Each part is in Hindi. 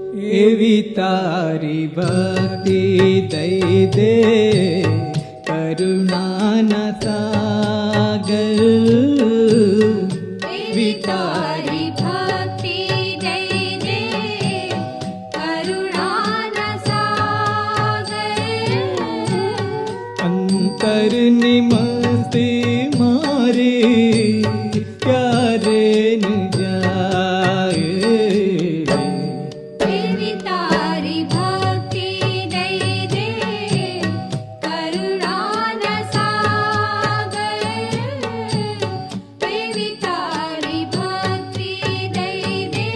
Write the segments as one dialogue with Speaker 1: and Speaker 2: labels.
Speaker 1: एवी तारी भक्ति दई दे करुणा न सागर। एवी तारी
Speaker 2: भक्ति दई दे करुणा न सागर।
Speaker 1: अंतर निमस्ते मारे प्यारे न जाए।
Speaker 2: एवी तारी भक्ति दई दे करुणा न सागर। एवी तारी भक्ति दई दे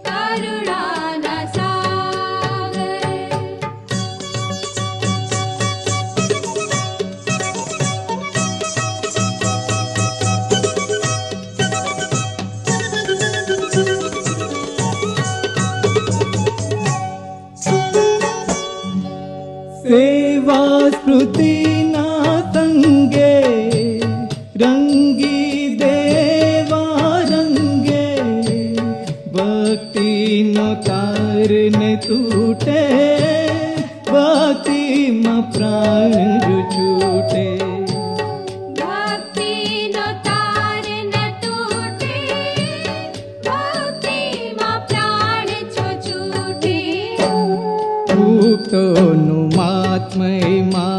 Speaker 2: करुणा न सागर।
Speaker 1: सेवा स्मृति ना संगे रंगी देवा रंगे। भक्ति नो तार न टूटे भक्ति में प्राण जो छूटे।
Speaker 2: भक्ति नो तार न टूटे भक्ति मां प्राण छो छूटे।
Speaker 1: भूतो नु महात्मय मा